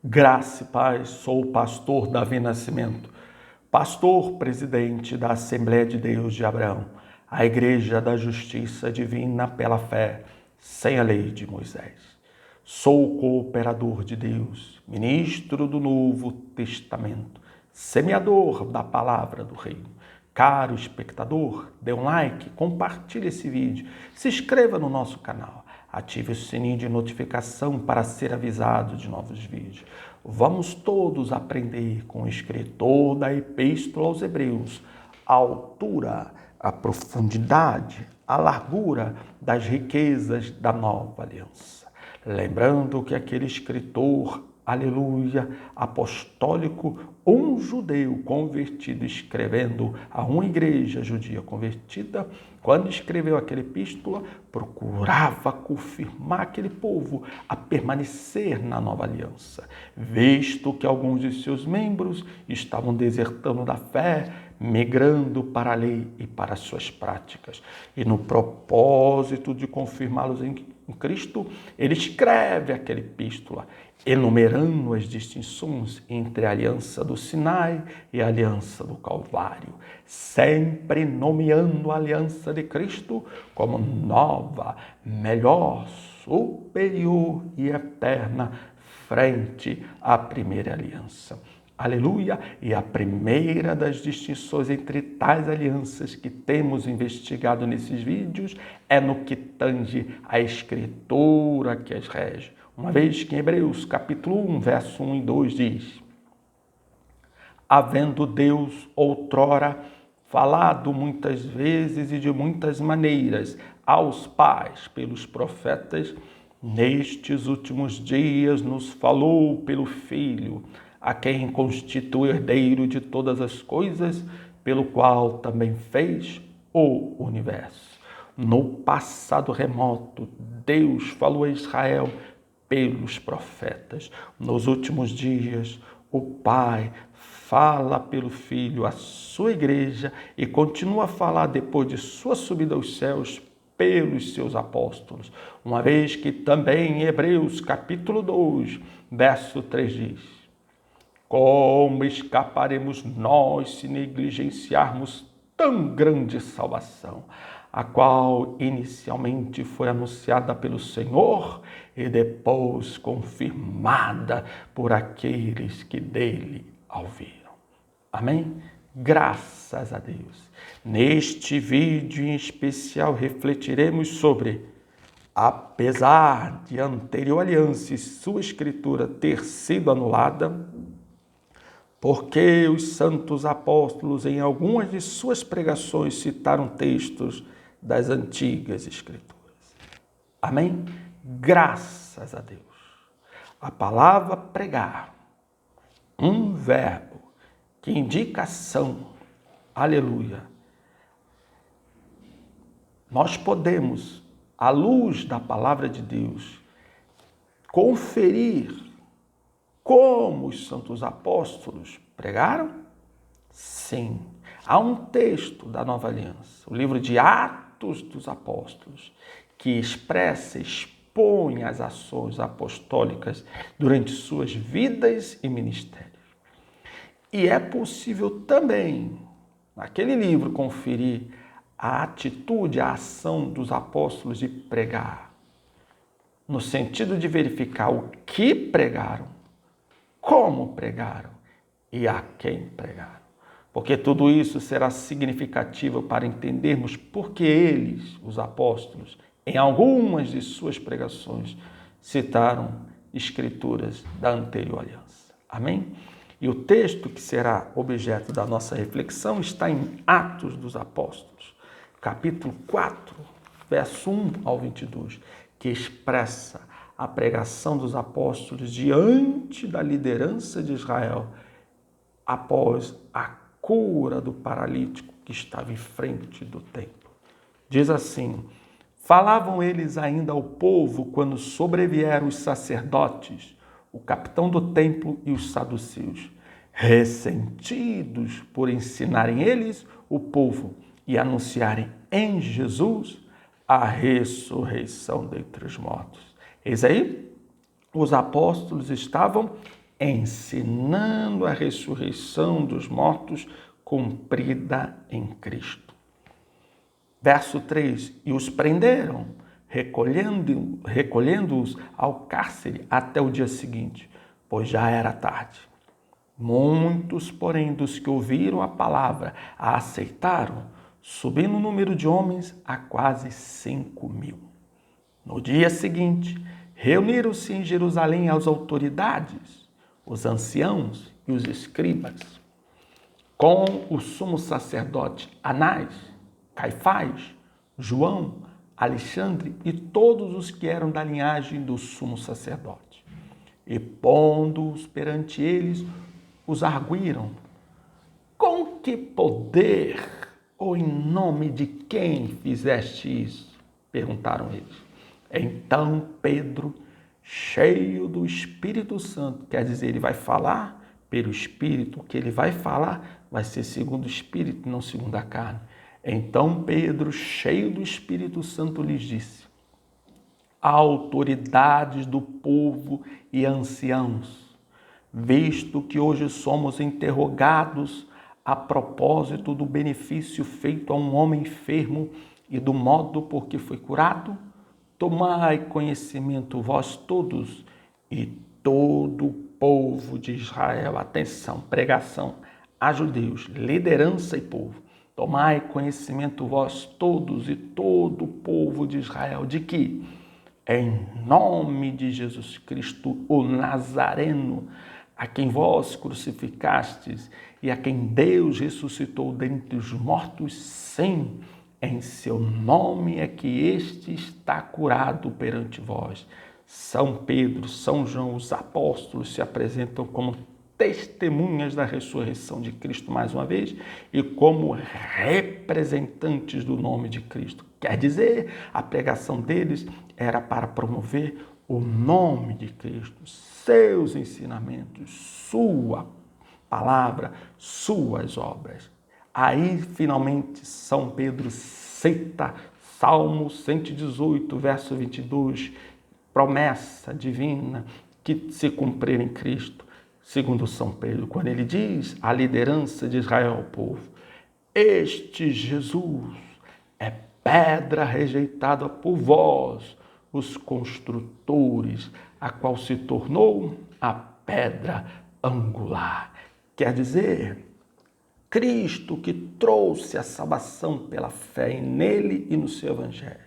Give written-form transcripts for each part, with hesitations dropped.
Graça e paz, sou o pastor Davi Nascimento, pastor presidente da Assembleia de Deus de Abraão, a Igreja da Justiça Divina pela fé, sem a lei de Moisés. Sou cooperador de Deus, ministro do Novo Testamento, semeador da palavra do Reino. Caro espectador, dê um like, compartilhe esse vídeo, se inscreva no nosso canal, ative o sininho de notificação para ser avisado de novos vídeos. Vamos todos aprender com o escritor da Epístola aos Hebreus, a altura, a profundidade, a largura das riquezas da nova aliança. Lembrando que aquele escritor, aleluia, apostólico, um judeu convertido escrevendo a uma igreja judia convertida, quando escreveu aquela epístola, procurava confirmar aquele povo a permanecer na nova aliança, visto que alguns de seus membros estavam desertando da fé, migrando para a lei e para as suas práticas. E no propósito de confirmá-los em Cristo, ele escreve aquela epístola, enumerando as distinções entre a aliança do Sinai e a aliança do Calvário, sempre nomeando a aliança de Cristo como nova, melhor, superior e eterna frente à primeira aliança. Aleluia! E a primeira das distinções entre tais alianças que temos investigado nesses vídeos é no que tange a escritura que as rege. Uma vez que em Hebreus capítulo 1, verso 1 e 2 diz: havendo Deus outrora falado muitas vezes e de muitas maneiras aos pais pelos profetas, nestes últimos dias nos falou pelo Filho, a quem constitui herdeiro de todas as coisas, pelo qual também fez o universo. No passado remoto, Deus falou a Israel pelos profetas. Nos últimos dias, o Pai fala pelo Filho à sua igreja e continua a falar depois de sua subida aos céus pelos seus apóstolos. Uma vez que também em Hebreus capítulo 2, verso 3 diz: como escaparemos nós se negligenciarmos tão grande salvação, a qual inicialmente foi anunciada pelo Senhor e depois confirmada por aqueles que dele ouviram. Amém? Graças a Deus. Neste vídeo em especial refletiremos sobre: apesar de a anterior aliança e sua escritura ter sido anulada, porque os santos apóstolos em algumas de suas pregações citaram textos das antigas escrituras. Amém? Graças a Deus. A palavra pregar, um verbo que indica ação, aleluia. Nós podemos, à luz da palavra de Deus, conferir como os santos apóstolos pregaram? Sim. Há um texto da Nova Aliança, o livro de Atos dos Apóstolos, que expressa, expõe as ações apostólicas durante suas vidas e ministérios. E é possível também, naquele livro, conferir a atitude, a ação dos apóstolos de pregar, no sentido de verificar o que pregaram, como pregaram e a quem pregaram. Porque tudo isso será significativo para entendermos por que eles, os apóstolos, em algumas de suas pregações, citaram escrituras da anterior aliança. Amém? E o texto que será objeto da nossa reflexão está em Atos dos Apóstolos, capítulo 4, verso 1 ao 22, que expressa a pregação dos apóstolos diante da liderança de Israel após a cura do paralítico que estava em frente do templo. Diz assim: falavam eles ainda ao povo quando sobrevieram os sacerdotes, o capitão do templo e os saduceus, ressentidos por ensinarem eles o povo e anunciarem em Jesus a ressurreição dentre os mortos. Eis aí, os apóstolos estavam ensinando a ressurreição dos mortos cumprida em Cristo. Verso 3, e os prenderam, recolhendo-os ao cárcere até o dia seguinte, pois já era tarde. Muitos, porém, dos que ouviram a palavra a aceitaram, subindo o número de homens a quase 5.000. No dia seguinte, reuniram-se em Jerusalém as autoridades, os anciãos e os escribas, com o sumo sacerdote Anás, Caifás, João, Alexandre e todos os que eram da linhagem do sumo sacerdote. E pondo-os perante eles, os arguíram. Com que poder ou em nome de quem fizeste isso? Perguntaram eles. Então Pedro, cheio do Espírito Santo, quer dizer, ele vai falar pelo Espírito, o que ele vai falar vai ser segundo o Espírito, não segundo a carne. Então Pedro, cheio do Espírito Santo, lhes disse: autoridades do povo e anciãos, visto que hoje somos interrogados a propósito do benefício feito a um homem enfermo e do modo por que foi curado, tomai conhecimento vós todos e todo o povo de Israel. Atenção, pregação a judeus, liderança e povo. Tomai conhecimento vós todos e todo o povo de Israel, de que, em nome de Jesus Cristo, o Nazareno, a quem vós crucificastes e a quem Deus ressuscitou dentre os mortos, sim, em seu nome é que este está curado perante vós. São Pedro, São João, os apóstolos se apresentam como testemunhas da ressurreição de Cristo mais uma vez e como representantes do nome de Cristo. Quer dizer, a pregação deles era para promover o nome de Cristo, seus ensinamentos, sua palavra, suas obras. Aí, finalmente, São Pedro cita Salmo 118, verso 22, promessa divina que se cumprir em Cristo. Segundo São Pedro, quando ele diz à liderança de Israel, ao povo, este Jesus é pedra rejeitada por vós, os construtores, a qual se tornou a pedra angular. Quer dizer, Cristo que trouxe a salvação pela fé nele e no seu evangelho,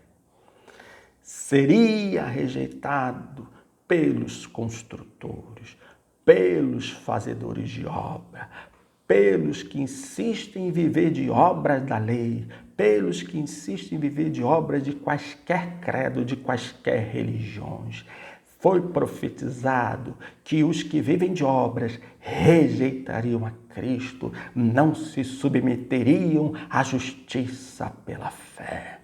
seria rejeitado pelos construtores, pelos fazedores de obra, pelos que insistem em viver de obras da lei, pelos que insistem em viver de obras de quaisquer credo, de quaisquer religiões. Foi profetizado que os que vivem de obras rejeitariam a Cristo, não se submeteriam à justiça pela fé.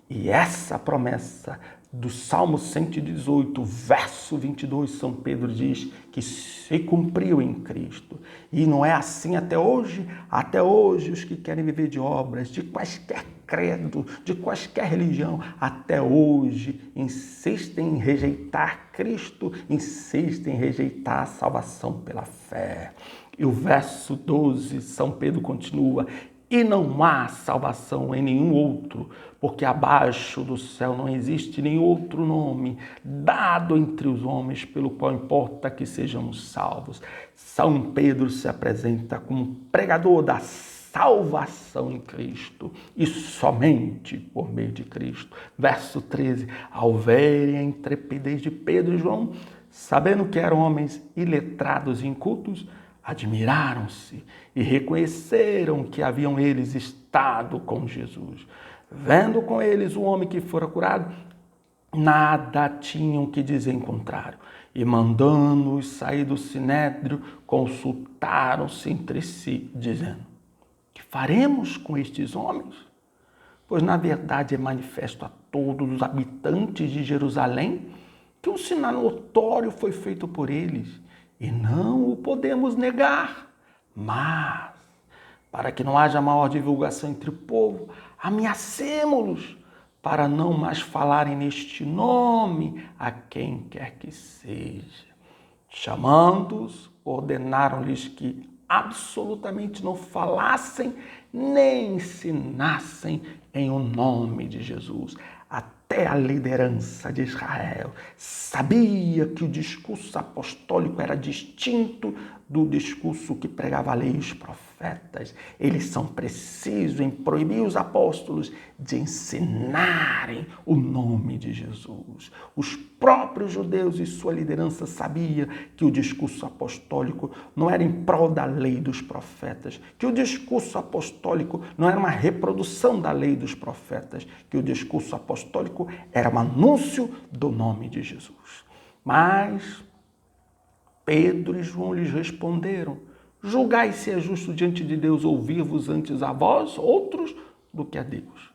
E essa promessa do Salmo 118, verso 22, São Pedro diz que se cumpriu em Cristo. E não é assim até hoje? Até hoje os que querem viver de obras, de quaisquer credo, de quaisquer religião, até hoje insistem em rejeitar Cristo, insistem em rejeitar a salvação pela fé. E o verso 12, São Pedro continua: e não há salvação em nenhum outro, porque abaixo do céu não existe nenhum outro nome dado entre os homens pelo qual importa que sejamos salvos. São Pedro se apresenta como pregador da salvação em Cristo e somente por meio de Cristo. Verso 13, ao verem a intrepidez de Pedro e João, sabendo que eram homens iletrados e incultos, admiraram-se e reconheceram que haviam eles estado com Jesus. Vendo com eles o homem que fora curado, nada tinham que dizer em contrário. E mandando-os sair do sinédrio, consultaram-se entre si, dizendo: que faremos com estes homens? Pois na verdade é manifesto a todos os habitantes de Jerusalém que um sinal notório foi feito por eles, e não o podemos negar. Mas, para que não haja maior divulgação entre o povo, ameacemo-los, para não mais falarem neste nome a quem quer que seja. Chamando-os, ordenaram-lhes que absolutamente não falassem nem ensinassem em o nome de Jesus. Até a liderança de Israel sabia que o discurso apostólico era distinto do discurso que pregava a lei e os profetas. Eles são precisos em proibir os apóstolos de ensinarem o nome de Jesus. Os próprios judeus e sua liderança sabiam que o discurso apostólico não era em prol da lei dos profetas, que o discurso apostólico não era uma reprodução da lei dos profetas, que o discurso apostólico era um anúncio do nome de Jesus. Mas Pedro e João lhes responderam: julgai se é justo diante de Deus ouvir-vos antes a vós, outros, do que a Deus.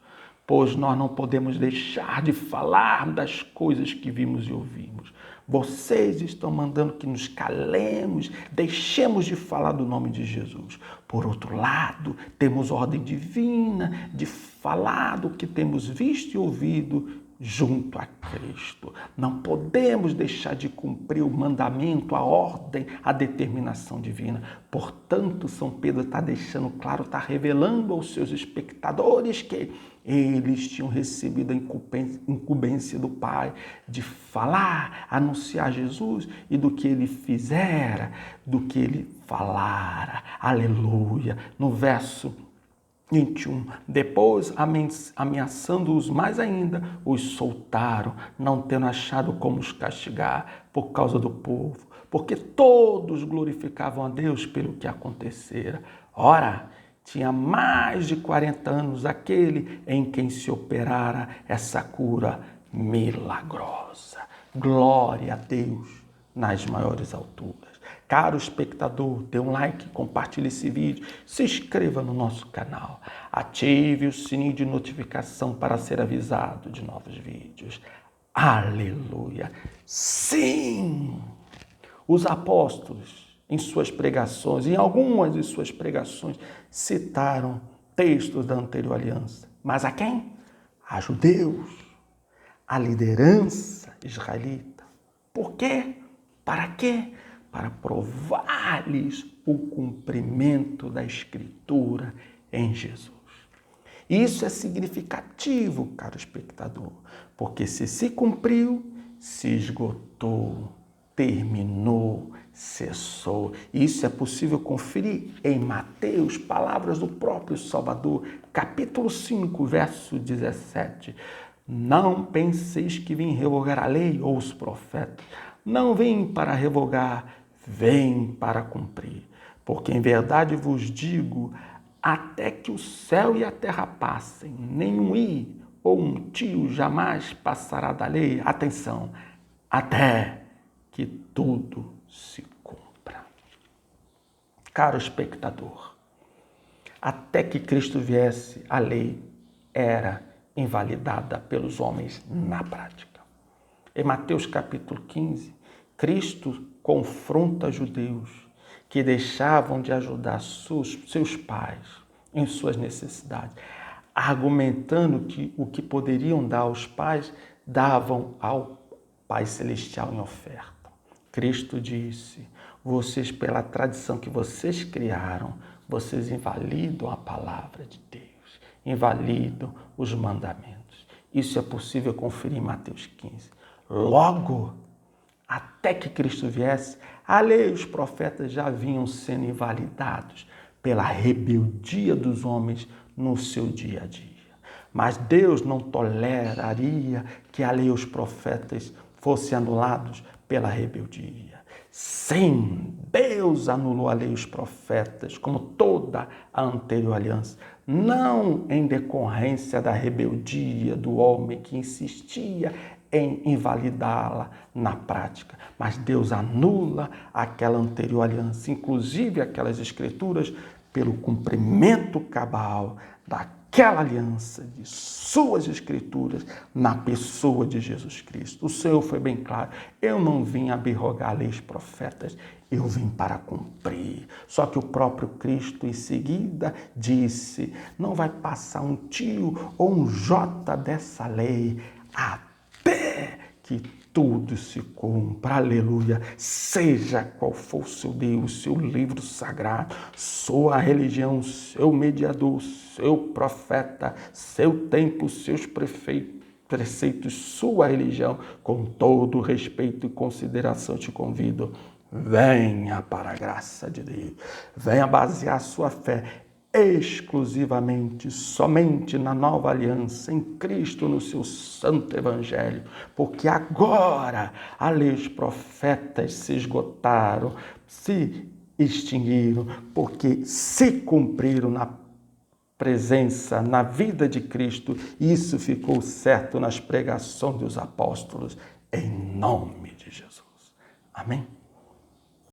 Pois nós não podemos deixar de falar das coisas que vimos e ouvimos. Vocês estão mandando que nos calemos, deixemos de falar do nome de Jesus. Por outro lado, temos ordem divina de falar do que temos visto e ouvido junto a Cristo. Não podemos deixar de cumprir o mandamento, a ordem, a determinação divina. Portanto, São Pedro está deixando claro, está revelando aos seus espectadores que eles tinham recebido a incumbência do Pai de falar, anunciar Jesus e do que ele fizera, do que ele falara. Aleluia! No verso 21. Depois, ameaçando-os mais ainda, os soltaram, não tendo achado como os castigar por causa do povo, porque todos glorificavam a Deus pelo que acontecera. Ora, tinha mais de 40 anos aquele em quem se operara essa cura milagrosa. Glória a Deus nas maiores alturas. Caro espectador, dê um like, compartilhe esse vídeo, se inscreva no nosso canal, ative o sininho de notificação para ser avisado de novos vídeos. Aleluia! Sim! Os apóstolos, em suas pregações, em algumas de suas pregações, citaram textos da anterior aliança. Mas a quem? A judeus, a liderança israelita. Por quê? Para quê? Para provar-lhes o cumprimento da Escritura em Jesus. Isso é significativo, caro espectador, porque se cumpriu, se esgotou, terminou, cessou. Isso é possível conferir em Mateus, palavras do próprio Salvador, capítulo 5, verso 17. Não penseis que vim revogar a lei ou os profetas. Não vim para revogar, vem para cumprir. Porque em verdade vos digo, até que o céu e a terra passem, nenhum i ou um tio jamais passará da lei. Atenção, até que tudo se cumpra. Caro espectador, até que Cristo viesse, a lei era invalidada pelos homens na prática. Em Mateus capítulo 15, Cristo confronta judeus que deixavam de ajudar seus pais em suas necessidades, argumentando que o que poderiam dar aos pais, davam ao Pai Celestial em oferta. Cristo disse: vocês, pela tradição que vocês criaram, vocês invalidam a palavra de Deus, invalidam os mandamentos. Isso é possível conferir em Mateus 15. Logo, até que Cristo viesse, a lei e os profetas já vinham sendo invalidados pela rebeldia dos homens no seu dia a dia. Mas Deus não toleraria que a lei e os profetas fossem anulados pela rebeldia. Sim, Deus anulou a lei e os profetas, como toda a anterior aliança, não em decorrência da rebeldia do homem que insistia em invalidá-la na prática. Mas Deus anula aquela anterior aliança, inclusive aquelas escrituras, pelo cumprimento cabal daquela aliança de suas escrituras na pessoa de Jesus Cristo. O Senhor foi bem claro: eu não vim abrogar leis profetas, eu vim para cumprir. Só que o próprio Cristo em seguida disse: não vai passar um tio ou um jota dessa lei até que tudo se cumpra, aleluia. Seja qual for o seu Deus, seu livro sagrado, sua religião, seu mediador, seu profeta, seu templo, seus preceitos, sua religião, com todo respeito e consideração te convido, venha para a graça de Deus, venha basear sua fé exclusivamente, somente na nova aliança, em Cristo, no seu santo evangelho, porque agora a lei, os profetas se esgotaram, se extinguiram, porque se cumpriram na presença, na vida de Cristo. Isso ficou certo nas pregações dos apóstolos, em nome de Jesus. Amém?